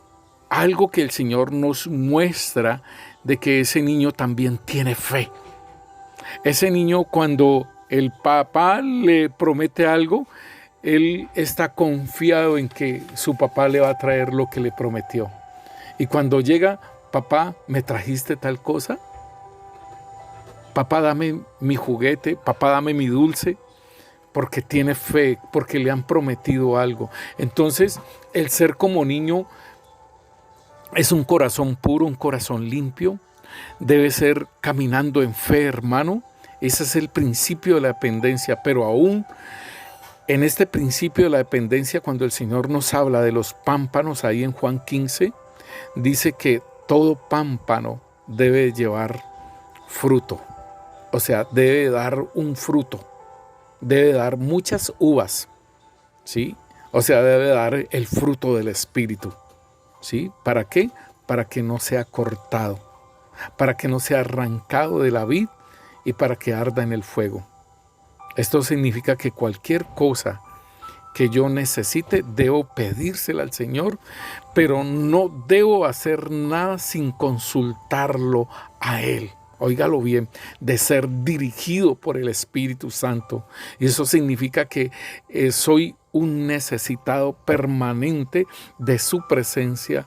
A: algo que el Señor nos muestra de que ese niño también tiene fe. Ese niño cuando el papá le promete algo, él está confiado en que su papá le va a traer lo que le prometió. Y cuando llega, papá, ¿me trajiste tal cosa? Papá, dame mi juguete, papá, dame mi dulce, porque tiene fe, porque le han prometido algo. Entonces, el ser como niño es un corazón puro, un corazón limpio. Debe ser caminando en fe, hermano. Ese es el principio de la dependencia, pero aún en este principio de la dependencia, cuando el Señor nos habla de los pámpanos, ahí en Juan 15, dice que todo pámpano debe llevar fruto. O sea, debe dar un fruto. Debe dar muchas uvas, ¿sí? O sea, debe dar el fruto del Espíritu, ¿sí? ¿Para qué? Para que no sea cortado, para que no sea arrancado de la vid y para que arda en el fuego. Esto significa que cualquier cosa que yo necesite, debo pedírsela al Señor, pero no debo hacer nada sin consultarlo a Él. Óigalo bien, de ser dirigido por el Espíritu Santo. Y eso significa que soy un necesitado permanente de su presencia,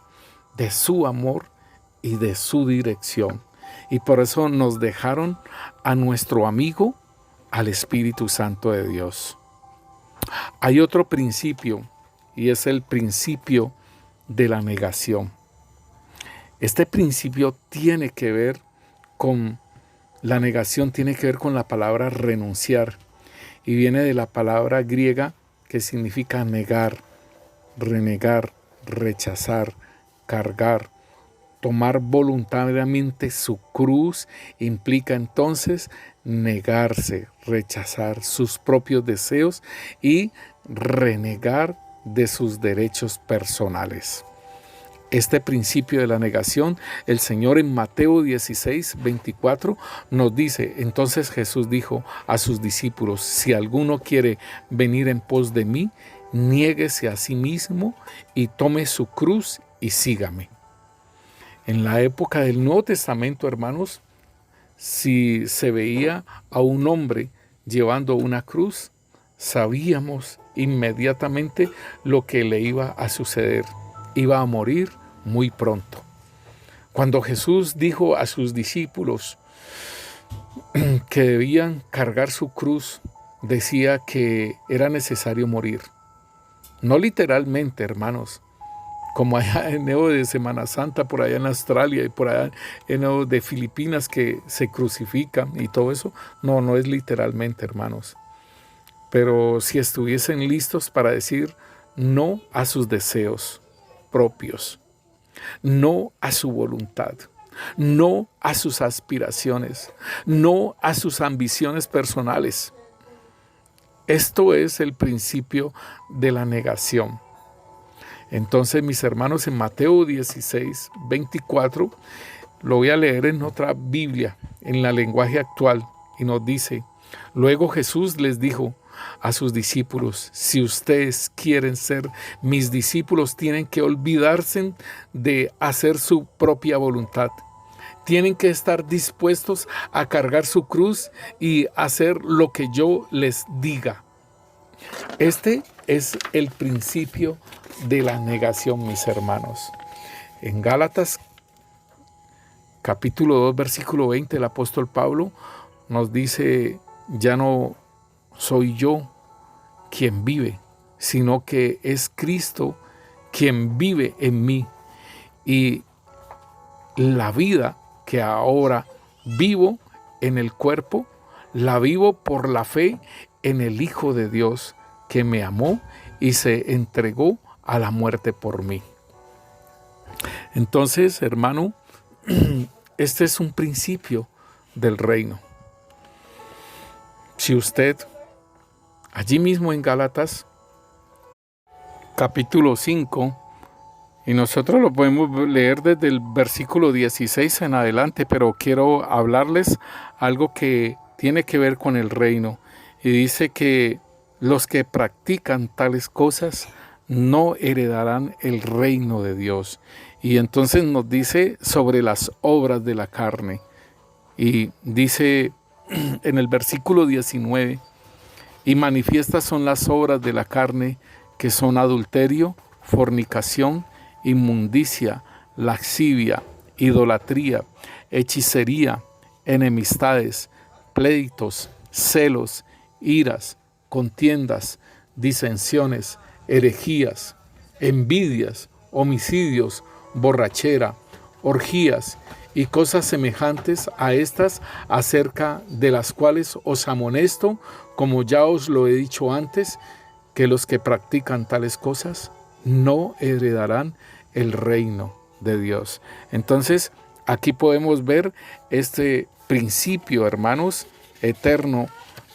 A: de su amor y de su dirección. Y por eso nos dejaron a nuestro amigo, al Espíritu Santo de Dios. Hay otro principio y es el principio de la negación. Este principio tiene que ver con la negación, tiene que ver con la palabra renunciar y viene de la palabra griega que significa negar, renegar, rechazar, cargar. Tomar voluntariamente su cruz implica entonces negarse, rechazar sus propios deseos y renegar de sus derechos personales. Este principio de la negación, el Señor en Mateo 16, 24 nos dice, entonces Jesús dijo a sus discípulos, si alguno quiere venir en pos de mí, niéguese a sí mismo y tome su cruz y sígame. En la época del Nuevo Testamento, hermanos, si se veía a un hombre llevando una cruz, sabíamos inmediatamente lo que le iba a suceder. Iba a morir muy pronto. Cuando Jesús dijo a sus discípulos que debían cargar su cruz, decía que era necesario morir. No literalmente, hermanos, como allá en Evo de Semana Santa, por allá en Australia y por allá en Evo de Filipinas que se crucifican y todo eso. No, no es literalmente, hermanos. Pero si estuviesen listos para decir no a sus deseos propios, no a su voluntad, no a sus aspiraciones, no a sus ambiciones personales. Esto es el principio de la negación. Entonces, mis hermanos, en Mateo 16, 24, lo voy a leer en otra Biblia, en la lenguaje actual, y nos dice, luego Jesús les dijo a sus discípulos, si ustedes quieren ser mis discípulos, tienen que olvidarse de hacer su propia voluntad. Tienen que estar dispuestos a cargar su cruz y hacer lo que yo les diga. Este es el principio de la negación, mis hermanos. En Gálatas, capítulo 2, versículo 20, el apóstol Pablo nos dice, ya no soy yo quien vive, sino que es Cristo quien vive en mí. Y la vida que ahora vivo en el cuerpo, la vivo por la fe en el Hijo de Dios, que me amó y se entregó a la muerte por mí. Entonces, hermano, este es un principio del reino. Si usted, allí mismo en Gálatas, capítulo 5, y nosotros lo podemos leer desde el versículo 16 en adelante, pero quiero hablarles algo que tiene que ver con el reino. Y dice que los que practican tales cosas no heredarán el reino de Dios. Y entonces nos dice sobre las obras de la carne. Y dice en el versículo 19, y manifiestas son las obras de la carne, que son adulterio, fornicación, inmundicia, lascivia, idolatría, hechicería, enemistades, pleitos, celos, iras, contiendas, disensiones, herejías, envidias, homicidios, borrachera, orgías y cosas semejantes a estas, acerca de las cuales os amonesto, como ya os lo he dicho antes, que los que practican tales cosas no heredarán el reino de Dios. Entonces, aquí podemos ver este principio, hermanos, eterno.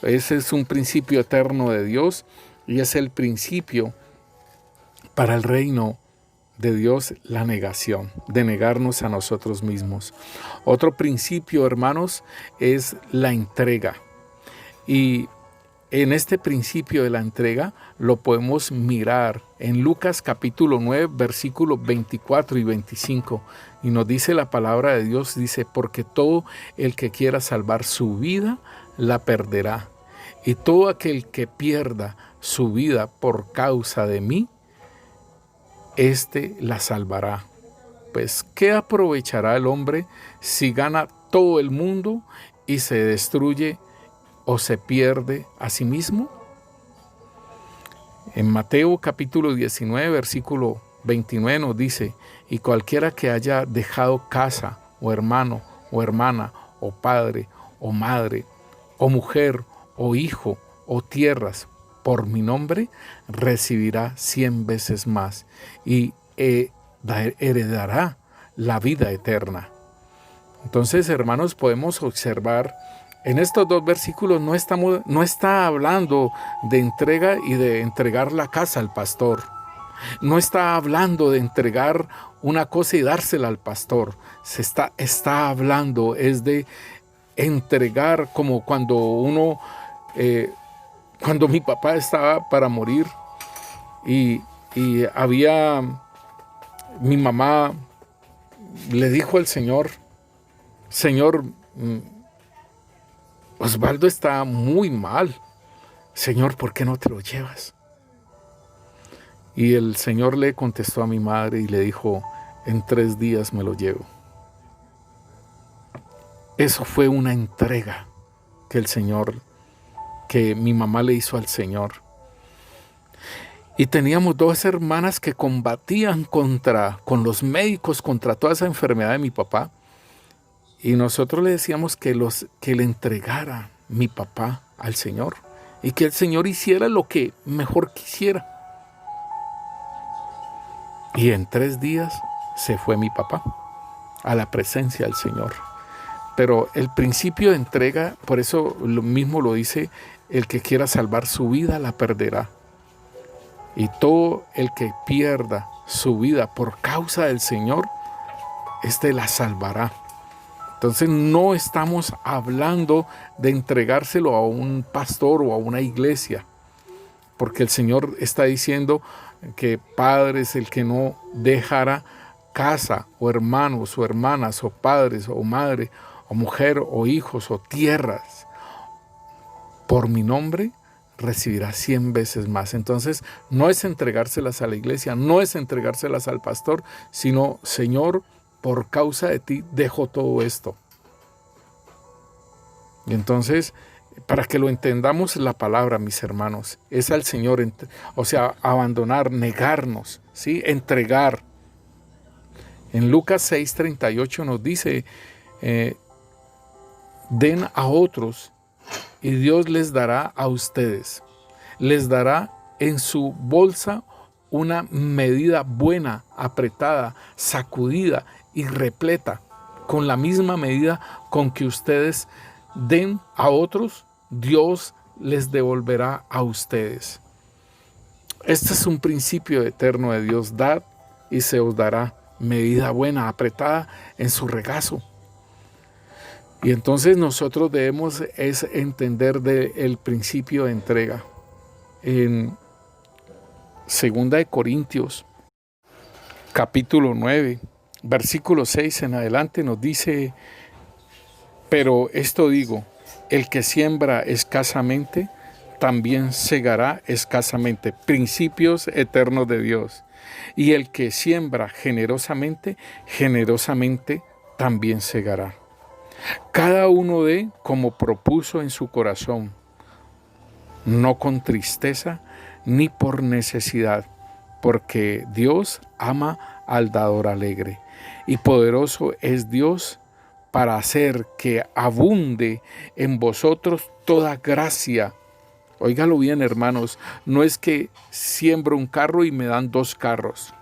A: Ese es un principio eterno de Dios y es el principio para el reino de Dios, la negación, de negarnos a nosotros mismos. Otro principio, hermanos, es la entrega. Y en este principio de la entrega lo podemos mirar en Lucas capítulo 9, versículos 24 y 25. Y nos dice la palabra de Dios, dice, porque todo el que quiera salvar su vida, la perderá. Y todo aquel que pierda su vida por causa de mí, éste la salvará. Pues, ¿qué aprovechará el hombre si gana todo el mundo y se destruye o se pierde a sí mismo? En Mateo capítulo 19, versículo 29 nos dice, y cualquiera que haya dejado casa, o hermano, o hermana, o padre, o madre, o mujer, o hijo, o tierras, por mi nombre, recibirá 100 veces más y heredará la vida eterna. Entonces, hermanos, podemos observar en estos dos versículos no está hablando de entrega y de entregar la casa al pastor. No está hablando de entregar una cosa y dársela al pastor. Está hablando es de entregar, como cuando cuando mi papá estaba para morir y mi mamá le dijo al Señor, Osvaldo está muy mal. Señor, ¿por qué no te lo llevas? Y el Señor le contestó a mi madre y le dijo, en 3 días me lo llevo. Eso fue una entrega que mi mamá le hizo al Señor. Y teníamos 2 hermanas que combatían con los médicos contra toda esa enfermedad de mi papá. Y nosotros le decíamos que le entregara mi papá al Señor y que el Señor hiciera lo que mejor quisiera. Y en 3 días se fue mi papá a la presencia del Señor. Pero el principio de entrega, por eso lo mismo lo dice, el que quiera salvar su vida la perderá. Y todo el que pierda su vida por causa del Señor, éste la salvará. Entonces no estamos hablando de entregárselo a un pastor o a una iglesia, porque el Señor está diciendo que padre es el que no dejará casa o hermanos o hermanas o padres o madre o mujer o hijos o tierras por mi nombre, recibirá 100 veces más. Entonces no es entregárselas a la iglesia, no es entregárselas al pastor, sino Señor, por causa de ti dejo todo esto. Y entonces Para que lo entendamos la palabra, mis hermanos, es al Señor, o sea, abandonar, negarnos, ¿sí? Entregar. En Lucas 6:38 nos dice, den a otros y Dios les dará a ustedes. Les dará en su bolsa una medida buena, apretada, sacudida y repleta. Con la misma medida con que ustedes den a otros, Dios les devolverá a ustedes. Este es un principio eterno de Dios. Dad y se os dará medida buena, apretada en su regazo. Y entonces nosotros debemos es entender el principio de entrega. En 2 Corintios, capítulo 9, versículo 6 en adelante nos dice, pero esto digo, el que siembra escasamente, también segará escasamente. Principios eternos de Dios. Y el que siembra generosamente, generosamente también segará. Cada uno dé como propuso en su corazón, no con tristeza ni por necesidad, porque Dios ama al dador alegre. Y poderoso es Dios para hacer que abunde en vosotros toda gracia. Óigalo bien, hermanos, no es que siembro un carro y me dan 2 carros.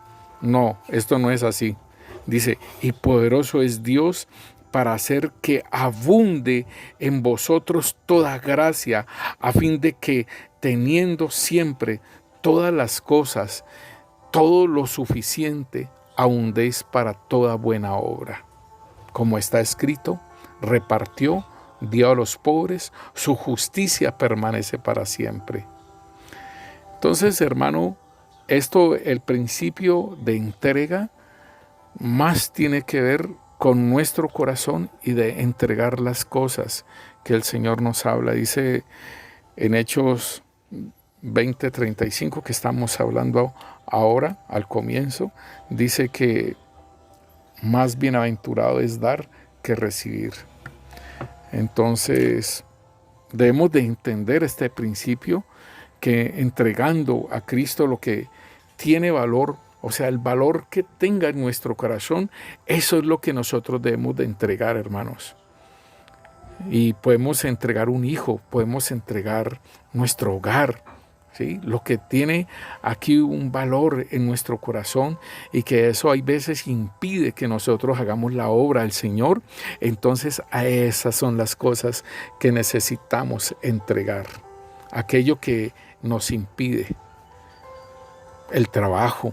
A: No, esto no es así. Dice, y poderoso es Dios para hacer que abunde en vosotros toda gracia, a fin de que teniendo siempre todas las cosas, todo lo suficiente, abundéis para toda buena obra. Como está escrito, repartió, dio a los pobres, su justicia permanece para siempre. Entonces, hermano, el principio de entrega, más tiene que ver con nuestro corazón y de entregar las cosas que el Señor nos habla. Dice en Hechos 20:35, que estamos hablando ahora, al comienzo, dice que más bienaventurado es dar que recibir. Entonces, debemos de entender este principio, que entregando a Cristo lo que tiene valor, o sea, el valor que tenga en nuestro corazón, eso es lo que nosotros debemos de entregar, hermanos. Y podemos entregar un hijo, podemos entregar nuestro hogar, ¿sí? Lo que tiene aquí un valor en nuestro corazón, y que eso hay veces impide que nosotros hagamos la obra del Señor. Entonces, a esas son las cosas que necesitamos entregar. Aquello que nos impide, el trabajo.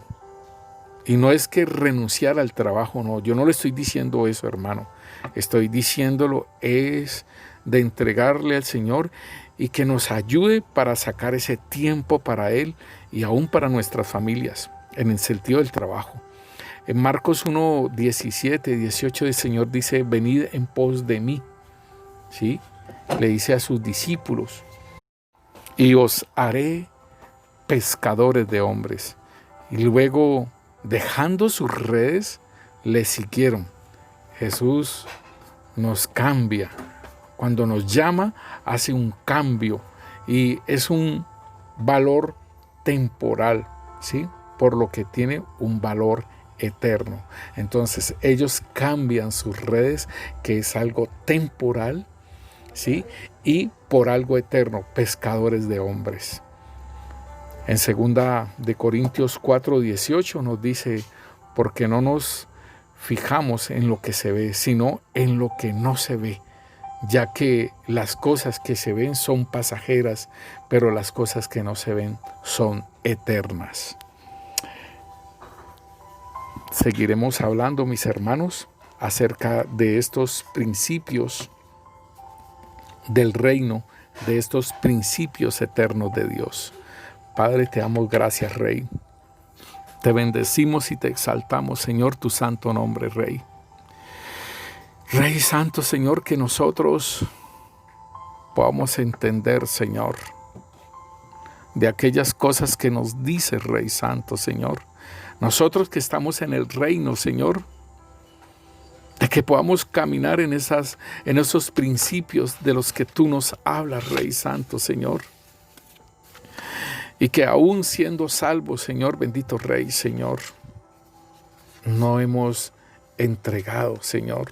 A: Y no es que renunciar al trabajo, no. Yo no le estoy diciendo eso, hermano. Estoy diciéndolo es de entregarle al Señor y que nos ayude para sacar ese tiempo para Él y aún para nuestras familias, en el sentido del trabajo. En Marcos 1:17-18 el Señor dice, venid en pos de mí, ¿sí? Le dice a sus discípulos, y os haré pescadores de hombres. Y luego, dejando sus redes, le siguieron. Jesús nos cambia. Cuando nos llama, hace un cambio, y es un valor temporal, ¿sí? Por lo que tiene un valor eterno. Entonces, ellos cambian sus redes, que es algo temporal, ¿sí? Y por algo eterno, pescadores de hombres. En 2 Corintios 4:18 nos dice, porque no nos fijamos en lo que se ve, sino en lo que no se ve, ya que las cosas que se ven son pasajeras, pero las cosas que no se ven son eternas. Seguiremos hablando, mis hermanos, acerca de estos principios del reino, de estos principios eternos de Dios. Padre, te damos gracias, Rey. Te bendecimos y te exaltamos, Señor, tu santo nombre, Rey. Rey Santo, Señor, que nosotros podamos entender, Señor, de aquellas cosas que nos dice Rey Santo, Señor. Nosotros que estamos en el reino, Señor, que podamos caminar en esos principios de los que tú nos hablas, Rey Santo, Señor. Y que aún siendo salvos, Señor, bendito Rey, Señor, no hemos entregado, Señor,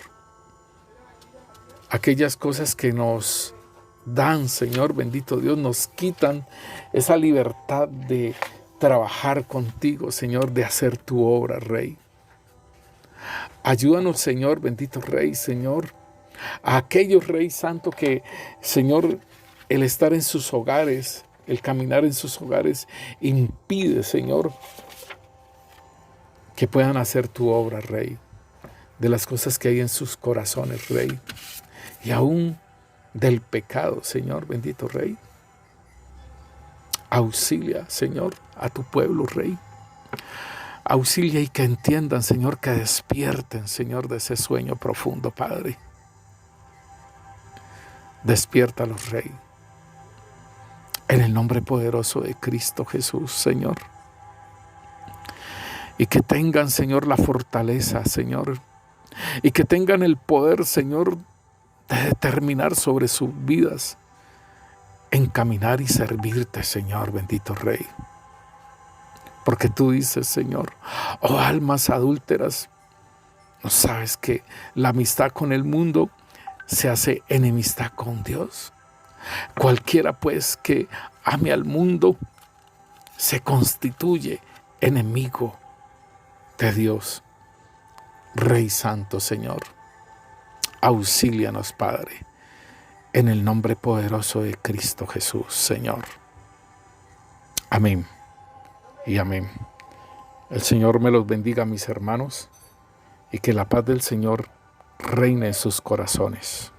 A: aquellas cosas que nos dan, Señor, bendito Dios, nos quitan esa libertad de trabajar contigo, Señor, de hacer tu obra, Rey. Ayúdanos, Señor, bendito Rey, Señor, a aquellos, Rey Santo, que, Señor, el estar en sus hogares, el caminar en sus hogares, impide, Señor, que puedan hacer tu obra, Rey, de las cosas que hay en sus corazones, Rey, y aún del pecado, Señor, bendito Rey. Auxilia, Señor, a tu pueblo, Rey. Auxilia y que entiendan, Señor, que despierten, Señor, de ese sueño profundo, Padre. Despiértalos, Rey. En el nombre poderoso de Cristo Jesús, Señor. Y que tengan, Señor, la fortaleza, Señor. Y que tengan el poder, Señor, de determinar sobre sus vidas en caminar y servirte, Señor, bendito Rey. Porque tú dices, Señor, oh almas adúlteras, ¿no sabes que la amistad con el mundo se hace enemistad con Dios? Cualquiera pues que ame al mundo se constituye enemigo de Dios. Rey Santo, Señor, auxílianos, Padre, en el nombre poderoso de Cristo Jesús, Señor. Amén y amén. El Señor me los bendiga, mis hermanos, y que la paz del Señor reine en sus corazones.